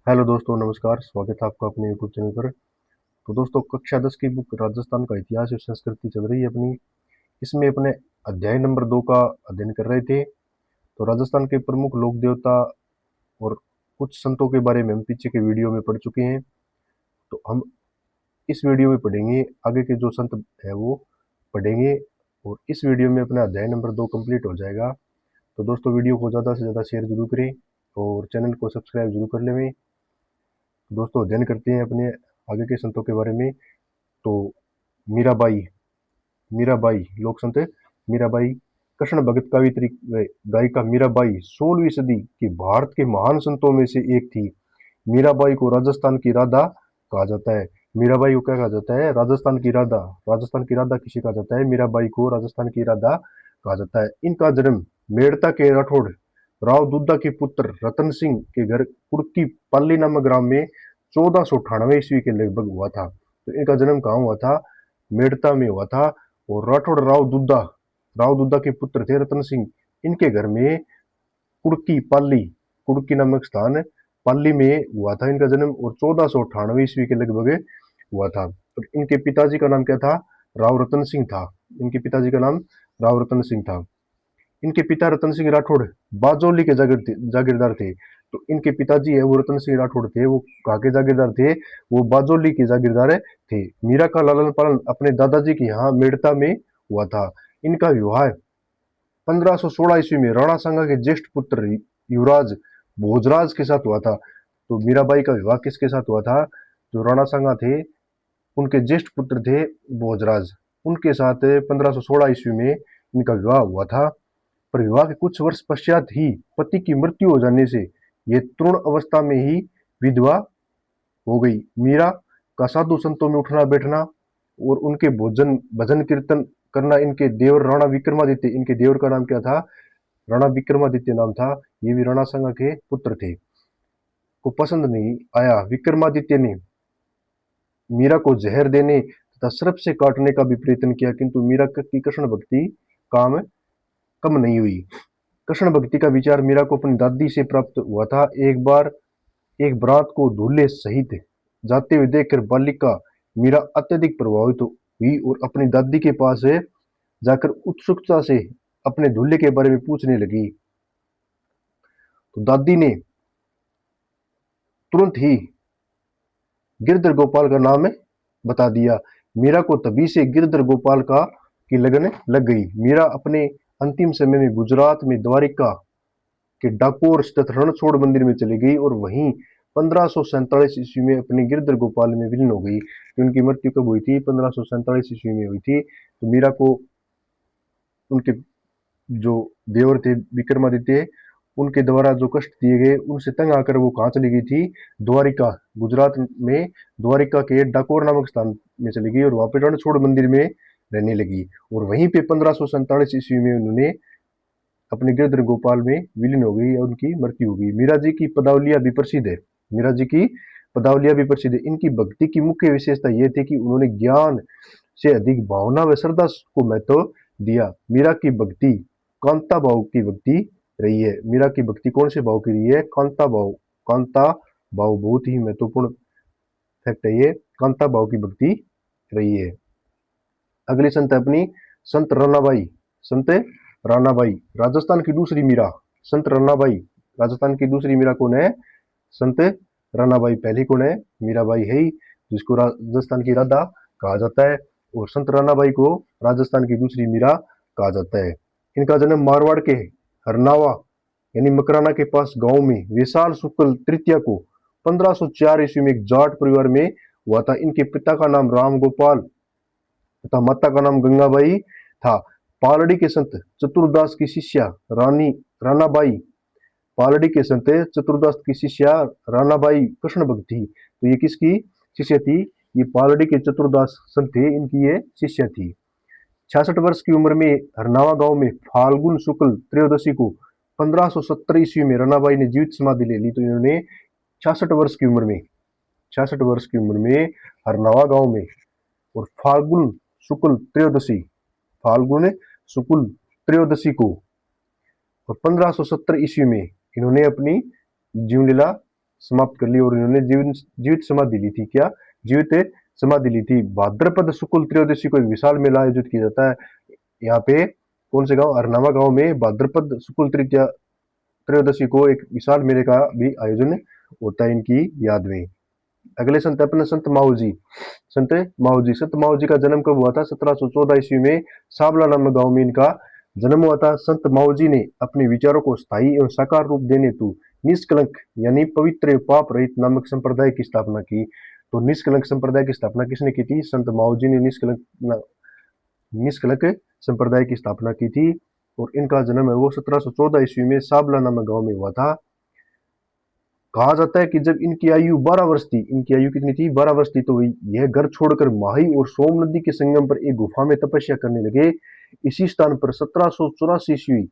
Hello दोस्तों, नमस्कार। स्वागत है आपका अपने यूट्यूब चैनल पर। तो दोस्तों, कक्षा 10 की बुक राजस्थान का इतिहास और संस्कृति चल रही है अपनी। इसमें अपने अध्याय नंबर 2 का अध्ययन कर रहे थे। तो राजस्थान के प्रमुख लोक देवता और कुछ संतों के बारे में हम पीछे के वीडियो में पढ़ चुके हैं। तो हम इस वीडियो में पढ़ेंगे, आगे के जो संत है वो पढ़ेंगे। और इस वीडियो में अपना अध्याय नंबर 2 कंप्लीट हो जाएगा। तो दोस्तों, वीडियो को ज़्यादा से ज़्यादा शेयर जरूर करें और चैनल को सब्सक्राइब जरूर कर लें। दोस्तों, अध्ययन करते हैं अपने आगे के संतों के बारे में। तो मीराबाई, मीराबाई लोक संत मीराबाई, कृष्ण भगत कवित्री गायिका मीराबाई 16वीं सदी की भारत के महान संतों में से एक थी। मीराबाई को राजस्थान की राधा कहा जाता है। मीराबाई को क्या कहा जाता है? राजस्थान की राधा। राजस्थान की राधा किसे कहा जाता है? मीराबाई को राजस्थान की राधा कहा जाता है। इनका जन्म मेड़ता के राठौड़ राव दुद्दा के पुत्र रतन सिंह के घर कुड़की पल्ली नामक ग्राम में 1498 ईस्वी के लगभग हुआ था। तो इनका जन्म कहाँ हुआ था? मेड़ता में हुआ था। और राठौड़ राव दुद्दा के पुत्र थे रतन सिंह। इनके घर में कुड़की पाली, कुड़की नामक स्थान पाली में हुआ था इनका जन्म, और 1498 ईस्वी के लगभग हुआ था। और इनके पिताजी का नाम क्या था? राव रतन सिंह था। इनके पिताजी का नाम राव रतन सिंह था। इनके पिता रतन सिंह राठौड़ बाजौली के जागीरदार थे। तो इनके पिताजी है वो रतन सिंह राठौड़ थे, वो कहाँ के जागीरदार थे? वो बाजौली के जागीरदार थे। मीरा का लालन पालन अपने दादाजी के यहाँ मेड़ता में हुआ था। इनका विवाह 1516 ईस्वी में राणा सांगा के ज्येष्ठ पुत्र युवराज भोजराज के साथ हुआ था। तो मीराबाई का विवाह किसके साथ हुआ था? जो राणा सांगा थे, उनके ज्येष्ठ पुत्र थे भोजराज, उनके साथ 1516 ईस्वी में इनका विवाह हुआ था। पर विवाह के कुछ वर्ष पश्चात ही पति की मृत्यु हो जाने से ये तरुण अवस्था में ही विधवा हो गई। मीरा का साधु संतों में उठना बैठना और उनके भोजन भजन कीर्तन करना इनके देवर राणा विक्रमादित्य, इनके देवर का नाम क्या था? राणा विक्रमादित्य नाम था। ये भी राणा सांगा के पुत्र थे। को पसंद नहीं आया। विक्रमादित्य ने मीरा को जहर देने तथा सर्प से काटने का भी प्रयत्न किया, किंतु मीरा की कृष्ण भक्ति काम कम नहीं हुई। कृष्ण भक्ति का विचार मीरा को अपनी दादी से प्राप्त हुआ था। एक बार एक बारात को दूल्हे सहित जाते हुए देखकर बालिका मीरा अत्यधिक प्रभावित हुई और अपनी दादी के पास जाकर उत्सुकता से अपने दूल्हे के बारे में पूछने लगी। तो दादी ने तुरंत ही गिरधर गोपाल का नाम बता दिया। मीरा को तभी से गिरधर गोपाल का की लगन लग गई। मीरा अपने अंतिम समय में गुजरात में द्वारिका के डाकोर स्थित रणछोड़ मंदिर में चली गई और वहीं 1547 ईस्वी में अपने गिरधर गोपाल में विलीन हो गई। तो उनकी मृत्यु कब हुई थी? 1547 ईस्वी में हुई थी। तो मीरा को उनके जो देवर थे विक्रमादित्य, उनके द्वारा जो कष्ट दिए गए उनसे तंग आकर वो कहाँ चली गई थी? द्वारिका, गुजरात में द्वारिका के डाकोर नामक स्थान में चली गई और वहां पे रणछोड़ मंदिर में रहने लगी। और वहीं पे 1547 ईस्वी में उन्होंने अपने गिरधर गोपाल में विलीन हो गई और उनकी मृत्यु हो गई। मीरा जी की पदावलियां भी प्रसिद्ध है। मीरा जी की पदावलियां भी प्रसिद्ध है। इनकी भक्ति की मुख्य विशेषता यह थी कि उन्होंने ज्ञान से अधिक भावना व श्रद्धा को महत्व दिया। मीरा की भक्ति कांता भाव की भक्ति रही है। मीरा की भक्ति कौन से भाव की रही है? कांता भाव। कांता भाव बहुत ही महत्वपूर्ण फैक्ट है ये। कांता भाव की भक्ति रही है। अगली संत है अपनी संत रानाबाई। संत रानाबाई राजस्थान की दूसरी मीरा। संत रानाबाई राजस्थान की दूसरी मीरा कौन है? संत रानाबाई। पहली कौन है? मीराबाई है ही, जिसको राजस्थान की राधा कहा जाता है। और संत रानाबाई को राजस्थान की दूसरी मीरा कहा जाता है। इनका जन्म मारवाड़ के हरनावा यानी मकराना के पास गांव में विशाल शुक्ल तृतीया को 1504 ईस्वी में एक जाट परिवार में हुआ था। इनके पिता का नाम राम गोपाल तथा माता का नाम गंगाबाई था। पालड़ी के संत चतुरदास की शिष्या रानी रानाबाई, पालड़ी के संत चतुरदास की शिष्या रानाबाई कृष्ण भक्त थी। तो ये किसकी शिष्य थी? ये पालड़ी के चतुरदास संत थे, इनकी ये शिष्य थी। 66 वर्ष की उम्र में हरनावा गांव में फाल्गुन शुक्ल त्रयोदशी को 1570 ईस्वी में रानाबाई ने जीवित समाधि ले ली। तो इन्होंने 66 वर्ष की उम्र में 66 वर्ष की उम्र में हरनावा गांव में और फाल्गुन शुक्ल त्रयोदशी को और 1570 ईस्वी में इन्होंने अपनी जीवन लीला समाप्त कर ली और इन्होंने जीवित समाधि ली थी। क्या? जीवित समाधि ली थी। भाद्रपद शुक्ल त्रयोदशी को एक विशाल मेला आयोजित किया जाता है। यहाँ पे कौन से गांव? अरनावा गांव में भाद्रपद शुक्ल त्रयोदशी को एक विशाल मेले का भी आयोजन होता है इनकी याद में। अगले संत अपने संत माऊ जी। संत माऊ जी का जन्म कब हुआ था? 1714 ईस्वी में साबला नामक गांव में इनका जन्म हुआ था। संत माऊ जी ने अपने विचारों को स्थायी एवं साकार रूप देने हेतु निष्कलंक यानी पवित्र एवं पाप रहित नामक संप्रदाय की स्थापना की। तो निष्कलंक संप्रदाय की स्थापना किसने की थी? संत माऊ जी ने निष्कलंक संप्रदाय की स्थापना की थी। और इनका जन्म है वो 1714 ईस्वी में साबला नामक गांव में हुआ था। कहा जाता है कि जब इनकी आयु 12 वर्ष थी, इनकी आयु कितनी थी? 12 वर्ष थी, तो यह घर छोड़कर माही और सोम नदी के संगम पर एक गुफा में तपस्या करने लगे। इसी स्थान पर 1784 ईस्वी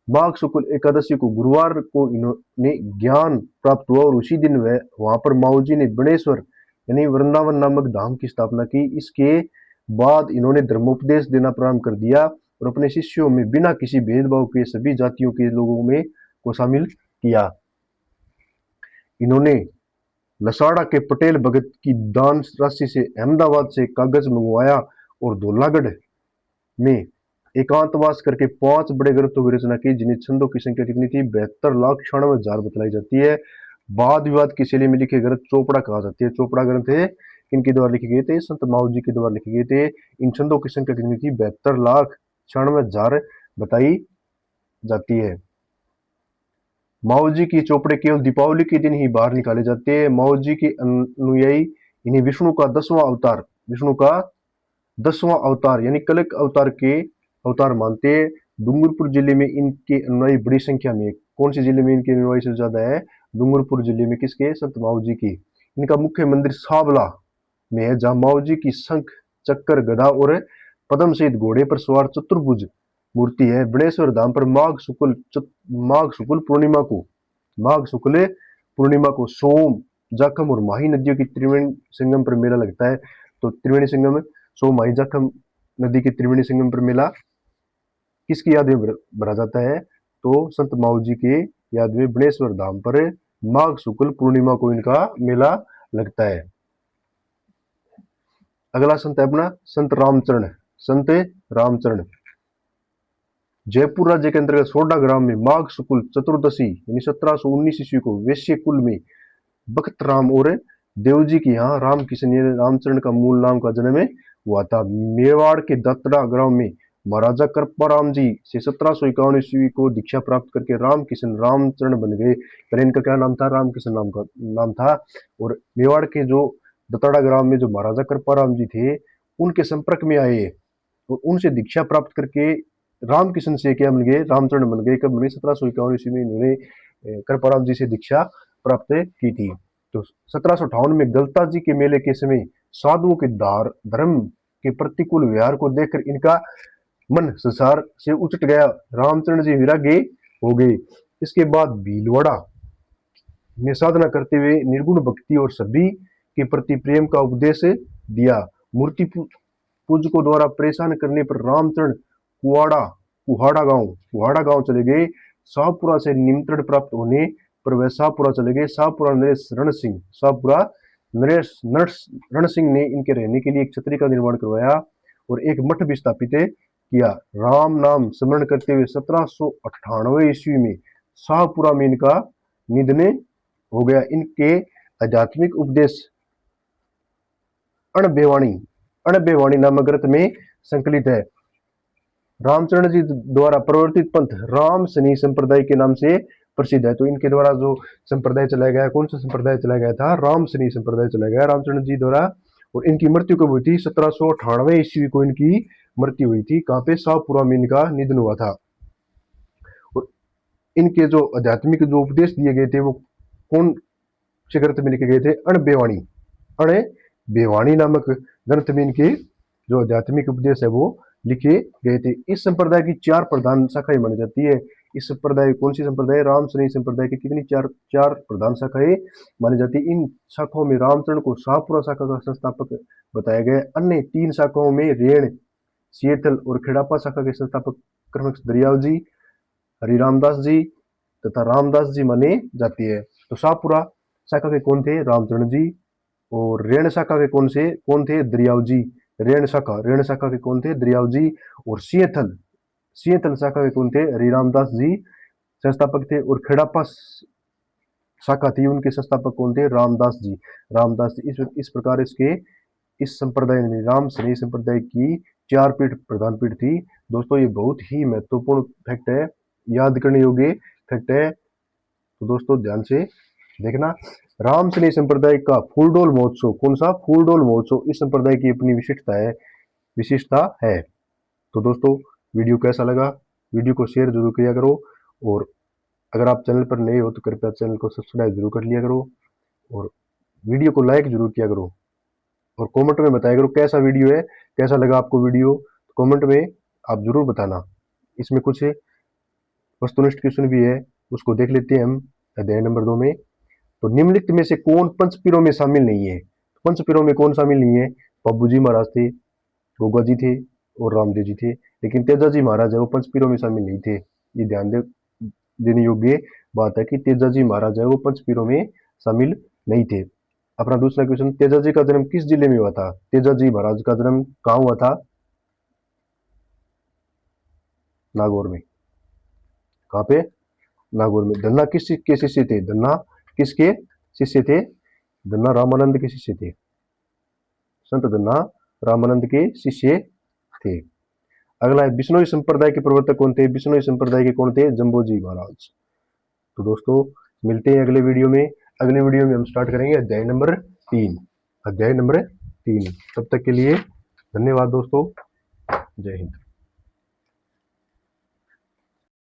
माघ शुक्ल एकादशी को गुरुवार को इन्होंने ज्ञान प्राप्त हुआ और उसी दिन वह वहां पर माऊ जी ने बणेश्वर यानी वृंदावन नामक धाम की स्थापना की। इसके बाद इन्होंने धर्मोपदेश देना प्रारंभ कर दिया और अपने शिष्यों में बिना किसी भेदभाव के सभी जातियों के लोगों में को शामिल किया। इन्होंने लसाड़ा के पटेल भगत की दान राशि से अहमदाबाद से कागज मंगवाया और धौलागढ़ में एकांतवास करके 5 बड़े ग्रंथों की रचना की, जिन्हें छंदों की संख्या कितनी थी? 72,96,000 बतलाई जाती है। वाद विवाद की शैली में लिखे ग्रंथ चोपड़ा कहा जाती है। चोपड़ा ग्रंथ है किनके द्वारा लिखे गए थे? संत माऊ जी के द्वारा लिखे गए थे। इन छंदों की संख्या कितनी थी? 72,96,000 बताई जाती है। माऊ जी की चोपड़े केवल दीपावली के दिन ही बाहर निकाले जाते हैं। माऊ जी के अनुयायी इन्हें विष्णु का 10वां अवतार यानी कलक अवतार के अवतार मानते हैं। डूंगरपुर जिले में इनके अनुयायी बड़ी संख्या में। कौन से जिले में इनके अनुयायी सबसे ज्यादा है? डूंगरपुर जिले में। किसके? संत माऊ जी की। इनका मुख्य मंदिर साबला में है, जहां माऊ जी की शंख चक्कर गदा और पद्म सहित घोड़े पर सवार चतुर्भुज मूर्ति है। बणेश्वर धाम पर माघ शुक्ल पूर्णिमा को सोम, जाखम और माही नदियों की त्रिवेणी संगम पर मेला लगता है। तो त्रिवेणी संगम, सोम, माही, जाखम नदी के त्रिवेणी संगम पर मेला किसकी याद में भरा जाता है? तो संत माऊ जी के याद में बणेश्वर धाम पर माघ शुक्ल पूर्णिमा को इनका मेला लगता है। अगला संत है अपना संत रामचरण। संत रामचरण जयपुर राज्य के अंतर्गत सोडा ग्राम में माघ शुक्ल चतुर्दशी यानी 1719 ईस्वी को वैश्य कुल में बख्त राम और देवजी की यहाँ रामकिशन रामचरण का मूल नाम का जन्म हुआ था। मेवाड़ के दत्तड़ा ग्राम में महाराजा कृपाराम जी से 1751 ईस्वी को दीक्षा प्राप्त करके रामकिशन रामचरण बन गए। पहले इनका क्या नाम था? रामकिशन नाम था। और मेवाड़ के जो दत्तड़ा ग्राम में जो महाराजा कृपाराम जी थे, उनके संपर्क में आए और उनसे दीक्षा प्राप्त करके रामकिशन से क्या बन गए? रामचरण बन गए। कब बने? 1751 ईस्वी में इन्होंने कृपाराम जी से दीक्षा प्राप्त की थी। तो 1758 में गलता जी के मेले के समय साधुओं के धर्म के प्रतिकूल व्यवहार को देखकर इनका मन संसार से उचट गया। रामचरण जी विरागी हो गए। इसके बाद भीलवाड़ा में साधना करते हुए निर्गुण भक्ति और सभी के प्रति प्रेम का उपदेश दिया। मूर्ति पूजकों द्वारा परेशान करने पर रामचरण कुहाड़ा गांव चले गए। शाहपुरा से निमंत्रण प्राप्त होने पर वह शाहपुरा चले गए। शाहपुरा नरेश रण सिंह ने इनके रहने के लिए एक छतरी का निर्माण करवाया और एक मठ भी स्थापित किया। राम नाम स्मरण करते हुए 1798 ईस्वी में शाहपुरा में इनका निधन हो गया। इनके आध्यात्मिक उपदेश अणबेवाणी नामक ग्रंथ में संकलित है। रामचरण जी द्वारा प्रवर्तित पंथ राम शनि संप्रदाय के नाम से प्रसिद्ध है। तो इनके द्वारा जो संप्रदाय चलाया गया, कौन सा संप्रदाय चलाया गया था? राम शनि संप्रदाय चलाया गया रामचरण जी द्वारा। और इनकी मृत्यु कब हुई थी? 1798 ईस्वी को इनकी मृत्यु हुई थी। कहाँ पे? शाहपुरा में इनका निधन हुआ था। और इनके जो आध्यात्मिक जो उपदेश दिए गए थे वो कौन से ग्रंथ में लिखे गए थे? अणबेवाणी नामक ग्रंथ में इनके जो आध्यात्मिक उपदेश है वो लिखे गए थे। इस संप्रदाय की 4 प्रधान शाखाएं मानी जाती है। इस संप्रदाय, कौन सी संप्रदाय? राम शनि संप्रदाय की कितनी? चार प्रधान शाखाएं मानी जाती है। इन शाखाओं में रामचरण को शाहपुरा शाखा का संस्थापक बताया गया। अन्य 3 शाखाओं में रेण, सियथल और खेड़ापा शाखा के संस्थापक क्रमश दरियाव जी, हरिरामदास जी तथा रामदास जी माने जाती है। तो शाहपुरा शाखा के कौन थे? रामचरण जी। और ऋण शाखा के कौन थे? दरियाव जी। ऋण शाखा के कौन थे? दरियाव जी। और सिंहथल शाखा के कौन थे? हरिराम दास जी संस्थापक थे। और खेड़ापा शाखा थी, उनके संस्थापक कौन थे? रामदास जी। रामदास जी। इस प्रकार इस संप्रदाय में राम सनेही संप्रदाय की 4 पीठ प्रधान पीठ थी। दोस्तों ये बहुत ही महत्वपूर्ण फैक्ट है, याद करने योग्य फैक्ट है। तो दोस्तों ध्यान से देखना, राम सनेही संप्रदाय का फूलडोल महोत्सव, कौन सा? फूलडोल महोत्सव इस संप्रदाय की अपनी विशिष्टता है। तो दोस्तों वीडियो कैसा लगा? वीडियो को शेयर जरूर किया करो, और अगर आप चैनल पर नए हो तो कृपया चैनल को सब्सक्राइब जरूर कर लिया करो, और वीडियो को लाइक जरूर किया करो, और कमेंट में बताया करो कैसा वीडियो है, कैसा लगा आपको वीडियो। कमेंट में आप जरूर बताना। इसमें कुछ वस्तुनिष्ठ क्वेश्चन भी है, उसको देख लेते हैं हम अध्याय नंबर 2 में। तो निम्नलिखित में से कौन पंचपीरों में शामिल नहीं है? पंचपीरों में कौन शामिल नहीं है? पब्बू जी महाराज थे, गोगा जी थे, और रामदेव जी थे। लेकिन तेजा जी महाराज है वो पंचपीरों में शामिल नहीं थे। ये ध्यान देने योग्य बात है कि तेजा जी महाराज है वो पंचपीरों में शामिल नहीं थे। अपना दूसरा क्वेश्चन, तेजा जी का जन्म किस जिले में हुआ था? तेजा जी महाराज का जन्म कहाँ हुआ था? नागौर में। कहाँ पे? नागौर में। धन्ना किसके शिष्य थे? धन्ना किसके शिष्य थे? धन्ना रामानंद के शिष्य थे। संत धन्ना रामानंद के शिष्य थे। अगला है, बिश्नोई संप्रदाय के प्रवर्तक कौन थे? बिश्नोई संप्रदाय के कौन थे? जम्बोजी महाराज। तो दोस्तों मिलते हैं अगले वीडियो में। अगले वीडियो में हम स्टार्ट करेंगे अध्याय नंबर 3। अध्याय नंबर 3। तब तक के लिए धन्यवाद दोस्तों। जय हिंद।